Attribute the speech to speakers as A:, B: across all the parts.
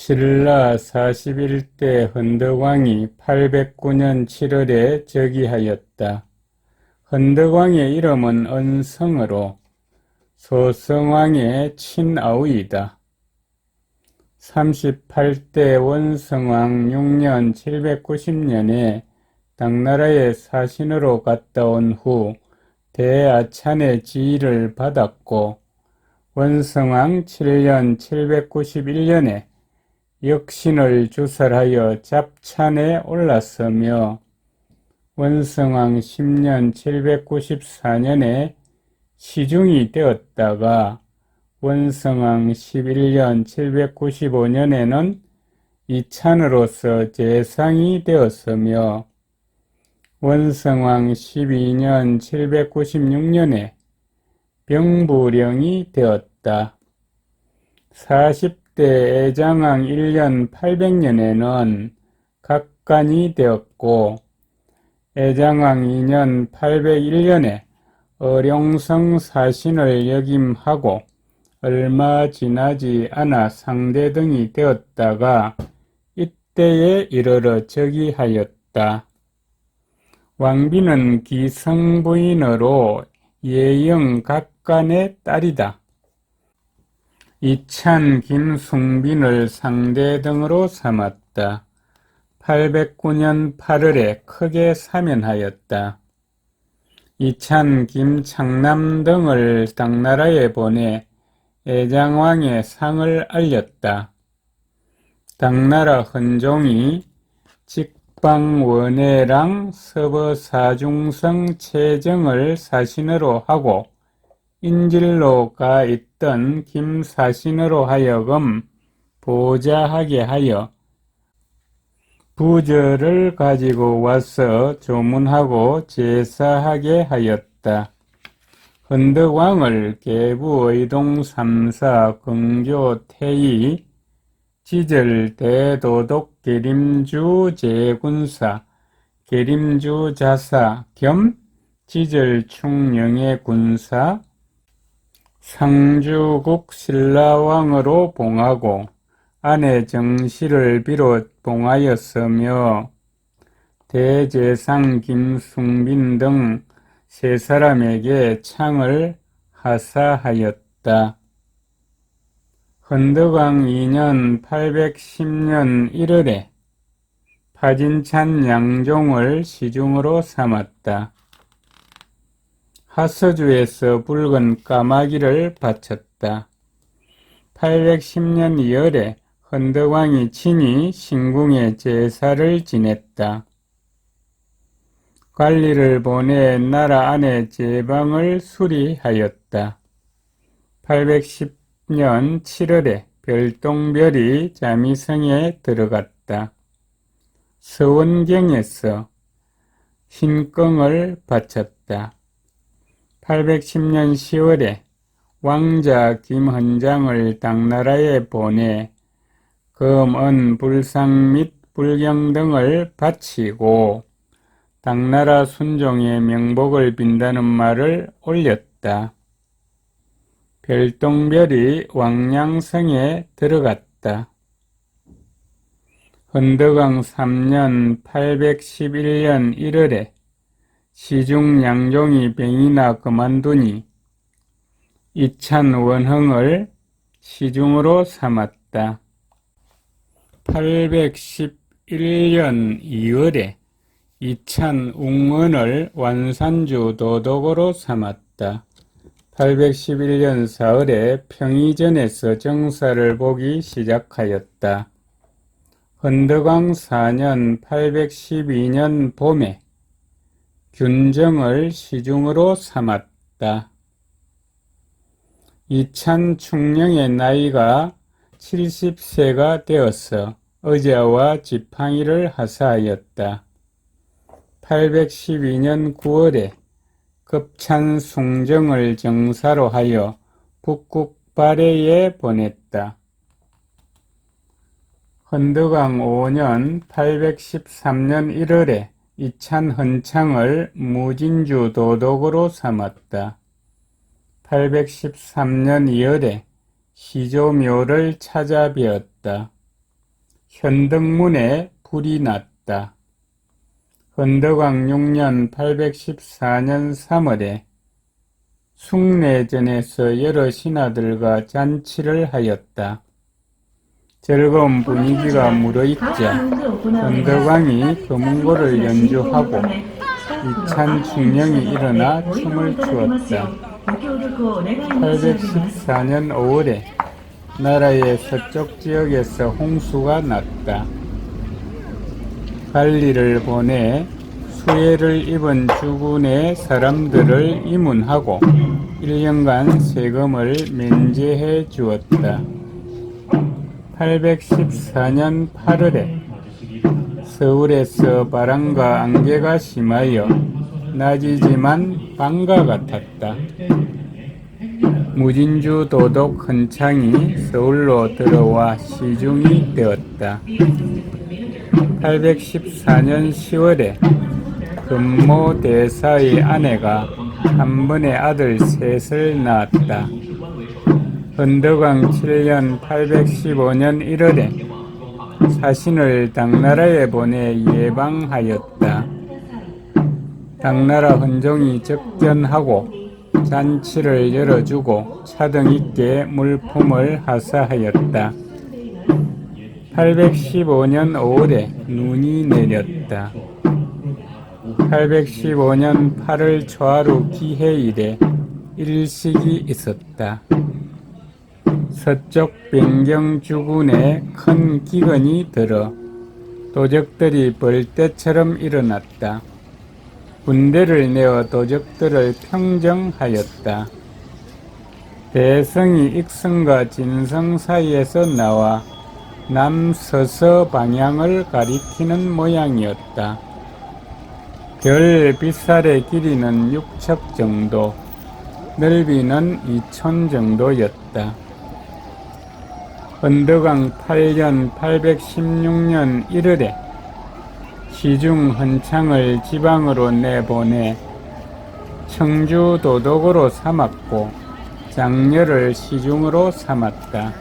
A: 신라 41대 헌덕왕이 809년 7월에 즉위하였다. 헌덕왕의 이름은 은성으로 소성왕의 친아우이다. 38대 원성왕 6년 790년에 당나라의 사신으로 갔다 온 후 대아찬의 지위를 받았고, 원성왕 7년 791년에 역신을 주설하여 잡찬에 올랐으며, 원성왕 10년 794년에 시중이 되었다가 원성왕 11년 795년에는 이찬으로서 제상이 되었으며, 원성왕 12년 796년에 병부령이 되었다. 40대 애장왕 1년 800년에는 각간이 되었고, 애장왕 2년 801년에 어룡성 사신을 역임하고 얼마 지나지 않아 상대등이 되었다가 이때에 이르러 즉위하였다. 왕비는 기성부인으로 예영 각간의 딸이다. 이찬 김숭빈을 상대등으로 삼았다. 809년 8월에 크게 사면하였다. 이찬 김창남 등을 당나라에 보내 애장왕의 상을 알렸다. 당나라 헌종이 직방원해랑 서버사중성 최정을 사신으로 하고 인질로 가 있던 김사신으로 하여금 보좌하게 하여 부절을 가지고 와서 조문하고 제사하게 하였다. 헌덕왕을 계부의동 3사 긍교 태의 지절 대도독 계림주 제군사 계림주 자사 겸 지절 충령의 군사 상주국 신라왕으로 봉하고 아내 정씨를 비롯 봉하였으며, 대제상 김숭빈 등 세 사람에게 창을 하사하였다. 헌덕왕 2년 810년 1월에 파진찬 양종을 시중으로 삼았다. 하서주에서 붉은 까마귀를 바쳤다. 810년 2월에 헌덕왕이 친히 신궁에 제사를 지냈다. 관리를 보내 나라 안의 제방을 수리하였다. 810년 7월에 별똥별이 자미성에 들어갔다. 서원경에서 신羹을 바쳤다. 810년 10월에 왕자 김헌장을 당나라에 보내 금, 은, 불상 및 불경 등을 바치고 당나라 순종의 명복을 빈다는 말을 올렸다. 별똥별이 왕량성에 들어갔다. 헌덕왕 3년 811년 1월에 시중 양종이 병이나 그만두니 이찬 원흥을 시중으로 삼았다. 811년 2월에 이찬 웅언을 완산주 도독으로 삼았다. 811년 4월에 평의전에서 정사를 보기 시작하였다. 헌덕왕 4년 812년 봄에 균정을 시중으로 삼았다. 이찬 충령의 나이가 70세가 되어서 의자와 지팡이를 하사하였다. 812년 9월에 급찬 숭정을 정사로 하여 북국발해에 보냈다. 헌덕왕 5년 813년 1월에 이찬 헌창을 무진주 도독으로 삼았다. 813년 2월에 시조묘를 찾아뵈었다. 현덕문에 불이 났다. 헌덕왕 6년 814년 3월에 숭례전에서 여러 신하들과 잔치를 하였다. 즐거운 분위기가 무르익자 헌덕왕이 금고를 연주하고 이찬 충령이 일어나 춤을 추었다. 814년 5월에 나라의 서쪽 지역에서 홍수가 났다. 관리를 보내 수해를 입은 주군의 사람들을 이문하고 1년간 세금을 면제해 주었다. 814년 8월에 서울에서 바람과 안개가 심하여 낮이지만 밤과 같았다. 무진주 도독 헌창이 서울로 들어와 시중이 되었다. 814년 10월에 금모 대사의 아내가 한 번에 아들 셋을 낳았다. 헌덕왕 7년 815년 1월에 사신을 당나라에 보내 예방하였다. 당나라 헌종이 접견하고 잔치를 열어주고 차등 있게 물품을 하사하였다. 815년 5월에 눈이 내렸다. 815년 8월 초하루 기해일에 일식이 있었다. 서쪽 변경 주군에 큰 기근이 들어 도적들이 벌떼처럼 일어났다. 군대를 내어 도적들을 평정하였다. 대성이 익성과 진성 사이에서 나와 남서서 방향을 가리키는 모양이었다. 별 빗살의 길이는 6척 정도, 넓이는 2천 정도였다. 헌덕왕 8년 816년 1월에 시중 헌창을 지방으로 내보내 청주 도독으로 삼았고 장렬을 시중으로 삼았다.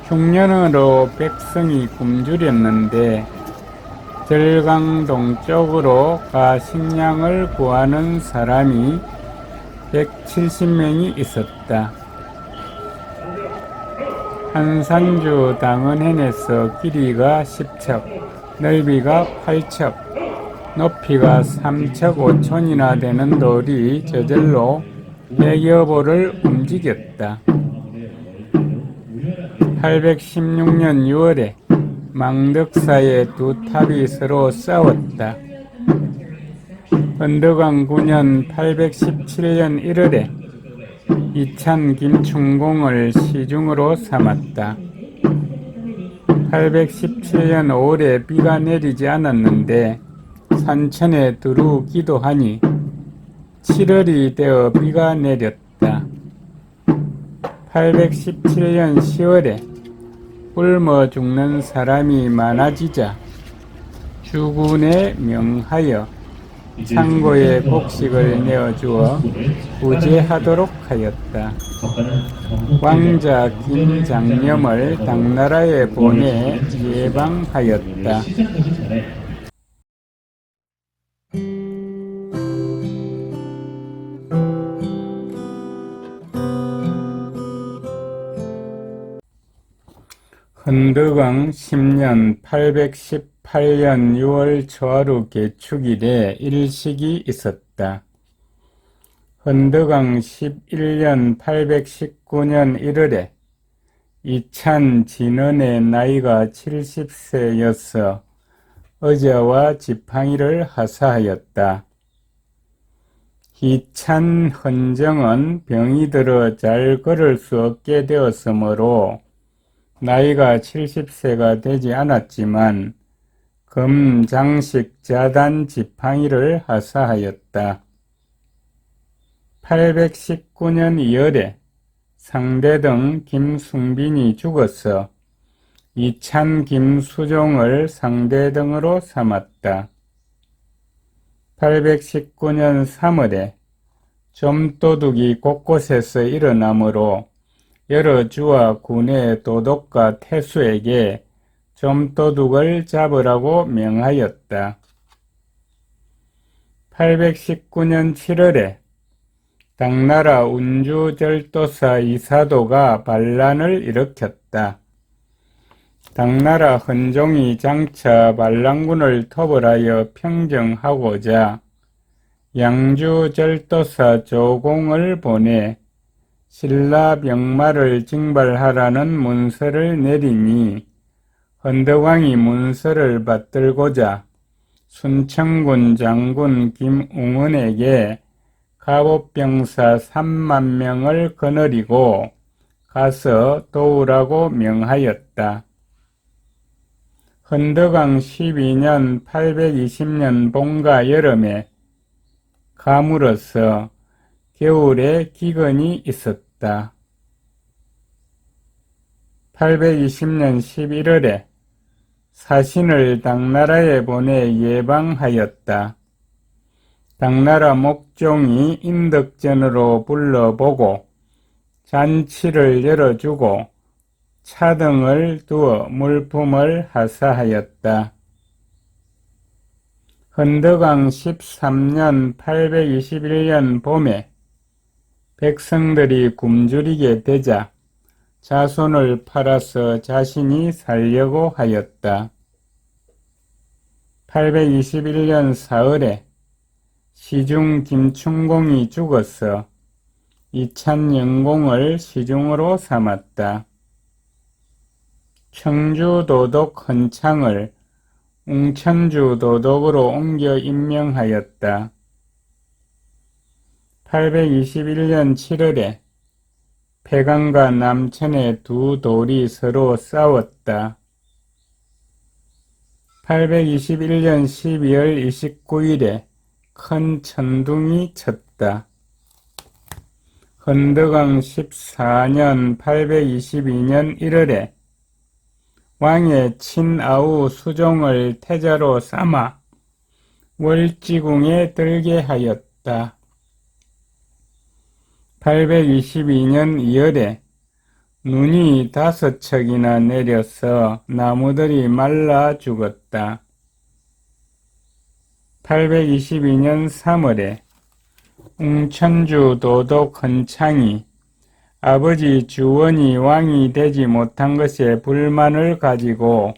A: 흉년으로 백성이 굶주렸는데 절강 동쪽으로 가 식량을 구하는 사람이 170명이 있었다. 한산주 당은현에서 길이가 10척, 넓이가 8척, 높이가 3척 5촌이나 되는 돌이 저절로 100여 보를 움직였다. 816년 6월에 망덕사의 두 탑이 서로 싸웠다. 헌덕왕 9년 817년 1월에 이찬 김충공을 시중으로 삼았다. 817년 5월에 비가 내리지 않았는데 산천에 두루 기도하니 7월이 되어 비가 내렸다. 817년 10월에 굶어 죽는 사람이 많아지자 주군에 명하여 창고에 곡식을 내어주어 구제하도록 하였다. 왕자 김장염을 당나라에 보내 예방하였다. 헌덕왕 10년 818년 6월 초하루 개축일에 일식이 있었다. 헌덕왕 11년 819년 1월에 이찬 진언의 나이가 70세여서 어자와 지팡이를 하사하였다. 이찬 헌정은 병이 들어 잘 걸을 수 없게 되었으므로 나이가 70세가 되지 않았지만 금 장식 자단 지팡이를 하사하였다. 819년 2월에 상대등 김숭빈이 죽어서 이찬 김수종을 상대등으로 삼았다. 819년 3월에 좀도둑이 곳곳에서 일어나므로 여러 주와 군의 도독과 태수에게 좀도둑을 잡으라고 명하였다. 819년 7월에 당나라 운주절도사 이사도가 반란을 일으켰다. 당나라 헌종이 장차 반란군을 토벌하여 평정하고자 양주절도사 조공을 보내 신라병마를 징발하라는 문서를 내리니 헌덕왕이 문서를 받들고자 순천군 장군 김웅은에게 갑옷병사 3만 명을 거느리고 가서 도우라고 명하였다. 헌덕왕 12년 820년 봄과 여름에 가물어서 겨울에 기근이 있었다. 820년 11월에 사신을 당나라에 보내 예방하였다. 당나라 목종이 인덕전으로 불러보고 잔치를 열어주고 차등을 두어 물품을 하사하였다. 헌덕왕 13년 821년 봄에 백성들이 굶주리게 되자 자손을 팔아서 자신이 살려고 하였다. 821년 4월에 시중 김충공이 죽어서 이찬영공을 시중으로 삼았다. 청주도독 헌창을 웅천주도독으로 옮겨 임명하였다. 821년 7월에 패강과 남천의 두 돌이 서로 싸웠다. 821년 12월 29일에 큰 천둥이 쳤다. 헌덕왕 14년 822년 1월에 왕의 친아우 수종을 태자로 삼아 월지궁에 들게 하였다. 822년 2월에 눈이 5척이나 내려서 나무들이 말라 죽었다. 822년 3월에 웅천주 도독 헌창이 아버지 주원이 왕이 되지 못한 것에 불만을 가지고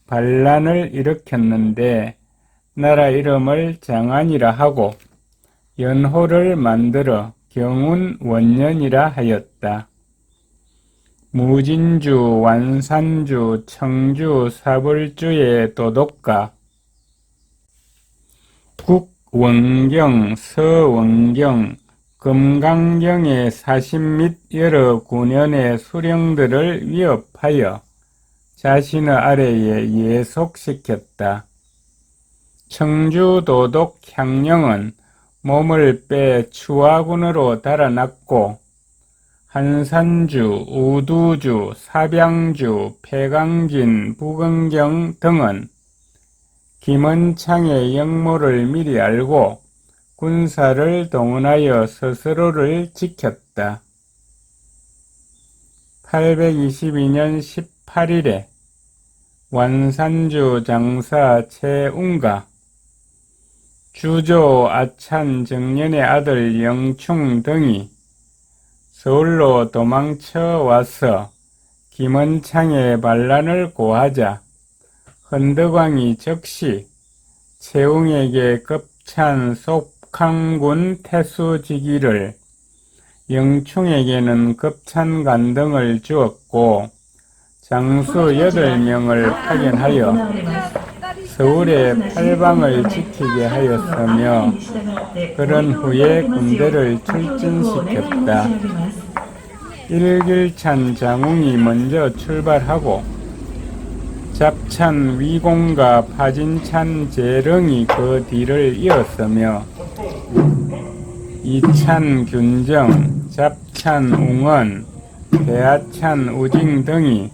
A: 반란을 일으켰는데 나라 이름을 장안이라 하고 연호를 만들어 경운 원년이라 하였다. 무진주, 완산주, 청주, 사불주의 도독가 국원경, 서원경, 금강경의 사신 및 여러 군현의 수령들을 위협하여 자신의 아래에 예속시켰다. 청주도독 향령은 몸을 빼 추화군으로 달아났고 한산주, 우두주, 사병주, 패강진, 부건경 등은 김원창의 역모를 미리 알고 군사를 동원하여 스스로를 지켰다. 822년 18일에 완산주 장사 최웅과 주조 아찬 정년의 아들 영충 등이 서울로 도망쳐 와서 김원창의 반란을 고하자 헌덕왕이 즉시 최웅에게 급찬 속항군 태수직위를, 영충에게는 급찬관 등을 주었고 장수 8명을 파견하여 서울의 팔방을 지키게 하였으며 그런 후에 군대를 출진시켰다. 일길찬 장웅이 먼저 출발하고 잡찬 위공과 파진찬 재릉이 그 뒤를 이었으며 이찬 균정, 잡찬 웅원, 대하찬 우징 등이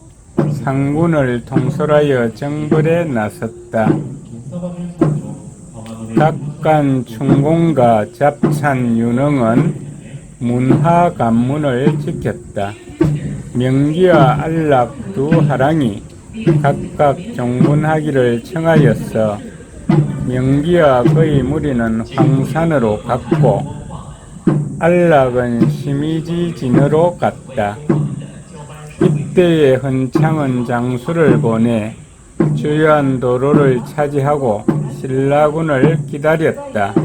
A: 상군을 통솔하여 정벌에 나섰다. 각간 충공과 잡찬 윤흥은 문하 관문을 지켰다. 명기와 안락 두 하랑이 각각 종문하기를 청하였어. 명기와 그의 무리는 황산으로 갔고 안락은 심의지 진으로 갔다. 이때에 헌창은 장수를 보내 주요한 도로를 차지하고 신라군을 기다렸다.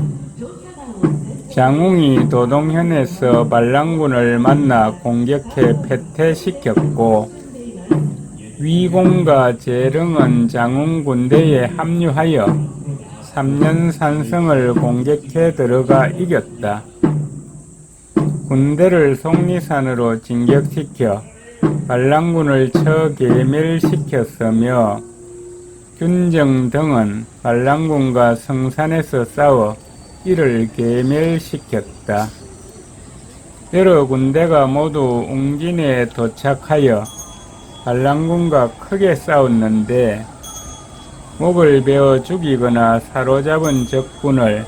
A: 장웅이 도동현에서 반란군을 만나 공격해 패퇴시켰고 위공과 재릉은 장웅 군대에 합류하여 삼년산성을 공격해 들어가 이겼다. 군대를 속리산으로 진격시켜 반란군을 처괴멸시켰으며 균정 등은 반란군과 성산에서 싸워 이를 괴멸시켰다. 여러 군대가 모두 웅진에 도착하여 반란군과 크게 싸웠는데 목을 베어 죽이거나 사로잡은 적군을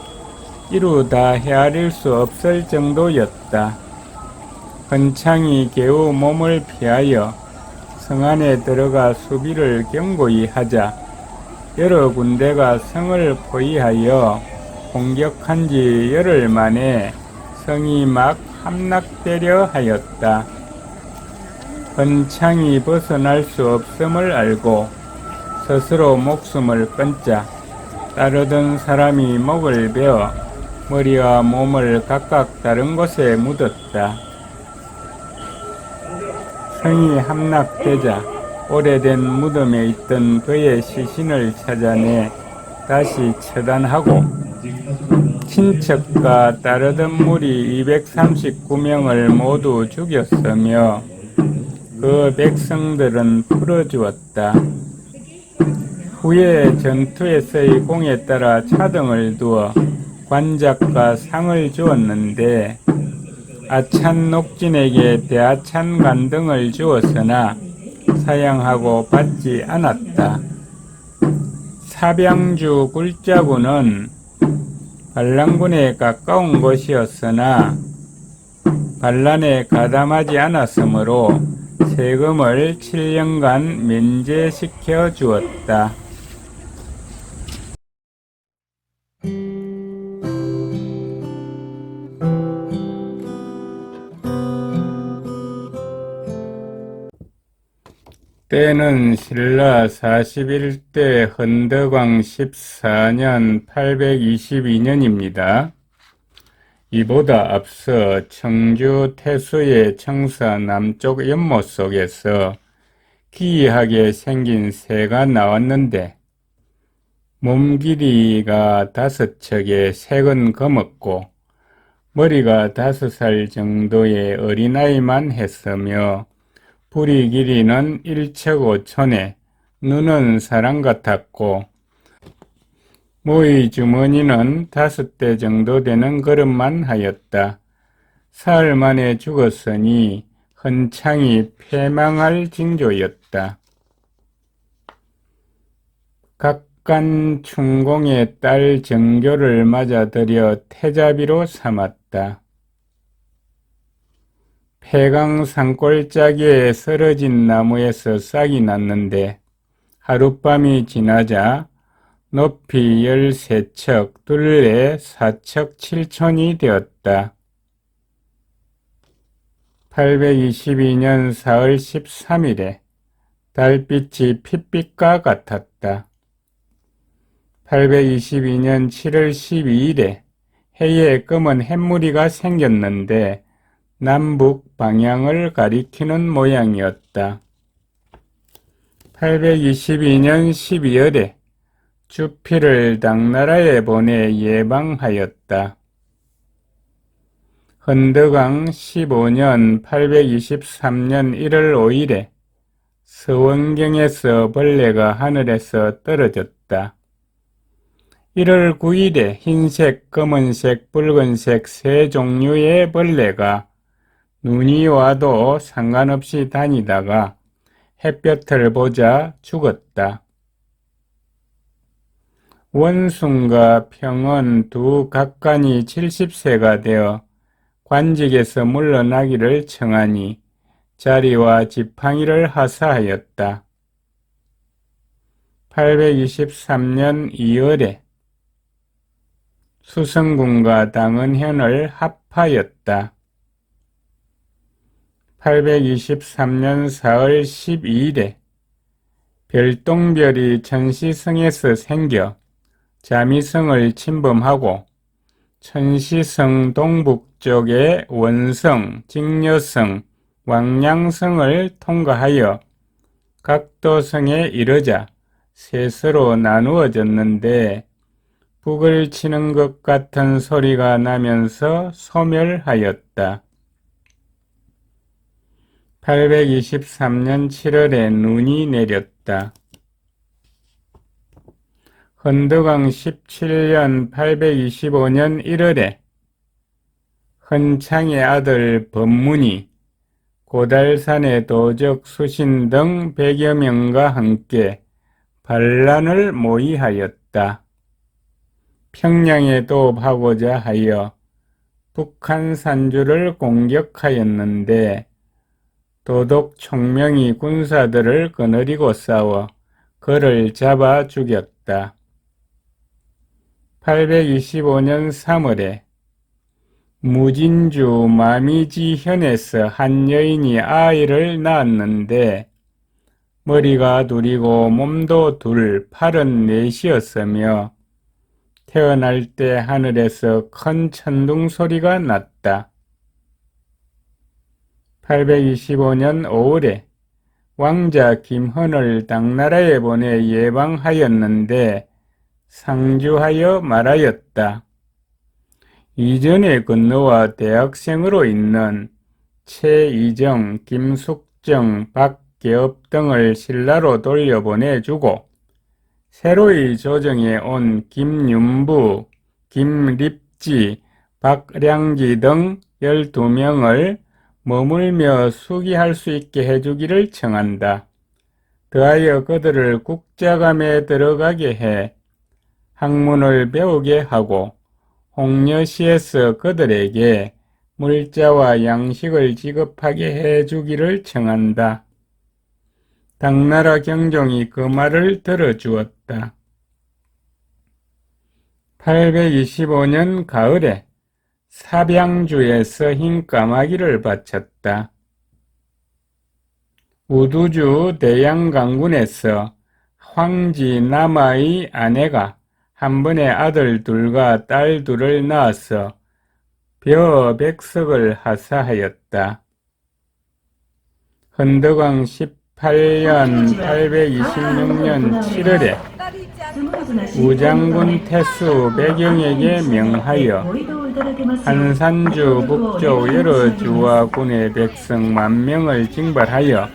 A: 이루 다 헤아릴 수 없을 정도였다. 헌창이 겨우 몸을 피하여 성 안에 들어가 수비를 견고히 하자 여러 군대가 성을 포위하여 공격한 지 열흘 만에 성이 막 함락되려 하였다. 헌창이 벗어날 수 없음을 알고 스스로 목숨을 끊자 따르던 사람이 목을 베어 머리와 몸을 각각 다른 곳에 묻었다. 성이 함락되자 오래된 무덤에 있던 그의 시신을 찾아내 다시 처단하고 친척과 따르던 무리 239명을 모두 죽였으며 그 백성들은 풀어주었다. 후에 전투에서의 공에 따라 차등을 두어 관작과 상을 주었는데 아찬 녹진에게 대하찬 간등을 주었으나 사양하고 받지 않았다. 사병주 굴자군은 반란군에 가까운 곳이었으나 반란에 가담하지 않았으므로 세금을 7년간 면제시켜 주었다. 때는 신라 41대 헌덕왕 14년 822년입니다. 이보다 앞서 청주 태수의 청사 남쪽 연못 속에서 기이하게 생긴 새가 나왔는데 몸 길이가 5척에 색은 검었고 머리가 5살 정도의 어린아이만 했으며 부리 길이는 1척 5촌에 눈은 사람 같았고 모의 주머니는 5대 정도 되는 걸음만 하였다. 사흘 만에 죽었으니 헌창이 패망할 징조였다. 각간 충공의 딸 정교를 맞아들여 태자비로 삼았다. 폐강 산골짜기에 쓰러진 나무에서 싹이 났는데 하룻밤이 지나자 높이 13척, 둘레 4척 7촌이 되었다. 822년 4월 13일에 달빛이 핏빛과 같았다. 822년 7월 12일에 해에 검은 햇무리가 생겼는데 남북 방향을 가리키는 모양이었다. 822년 12월에 주필을 당나라에 보내 예방하였다. 헌덕왕 15년 823년 1월 5일에 서원경에서 벌레가 하늘에서 떨어졌다. 1월 9일에 흰색, 검은색, 붉은색 세 종류의 벌레가 눈이 와도 상관없이 다니다가 햇볕을 보자 죽었다. 원순과 평은 두 각간이 70세가 되어 관직에서 물러나기를 청하니 자리와 지팡이를 하사하였다. 823년 2월에 수성군과 당은현을 합하였다. 823년 4월 12일에 별똥별이 천시성에서 생겨 자미성을 침범하고 천시성 동북쪽의 원성, 직녀성, 왕량성을 통과하여 각도성에 이르자 셋으로 나누어졌는데 북을 치는 것 같은 소리가 나면서 소멸하였다. 823년 7월에 눈이 내렸다. 헌덕왕 17년 825년 1월에 헌창의 아들 법문이 고달산의 도적 수신 등 100여 명과 함께 반란을 모의하였다. 평양에 도읍하고자 하여 북한 산주를 공격하였는데 도독 총명이 군사들을 거느리고 싸워 그를 잡아 죽였다. 825년 3월에 무진주 마미지현에서 한 여인이 아이를 낳았는데 머리가 둘이고 몸도 둘, 팔은 넷이었으며 태어날 때 하늘에서 큰 천둥 소리가 났다. 825년 5월에 왕자 김헌을 당나라에 보내 예방하였는데 상주하여 말하였다. 이전에 건너와 대학생으로 있는 최이정, 김숙정, 박계업 등을 신라로 돌려보내주고 새로이 조정에 온 김윤부, 김립지, 박량지 등 12명을 머물며 수기할 수 있게 해주기를 청한다. 더하여 그들을 국자감에 들어가게 해 학문을 배우게 하고 홍려시에서 그들에게 물자와 양식을 지급하게 해주기를 청한다. 당나라 경종이 그 말을 들어주었다. 825년 가을에 사병주에서 흰 까마귀를 바쳤다. 우두주 대양강군에서 황지 남아의 아내가 한 번에 아들 둘과 딸 둘을 낳아서 벼백석을 하사하였다. 헌덕왕 18년 826년 7월에 우장군 태수 백영에게 명하여 한산주 북쪽 여러 주와 군의 백성 10,000명을 징발하여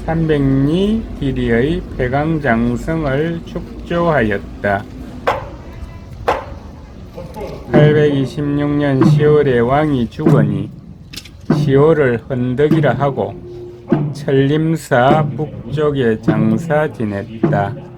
A: 300리 길이의 폐강장성을 축조하였다. 826년 10월에 왕이 죽으니 시호를 헌덕이라 하고 천림사 북쪽에 장사 지냈다.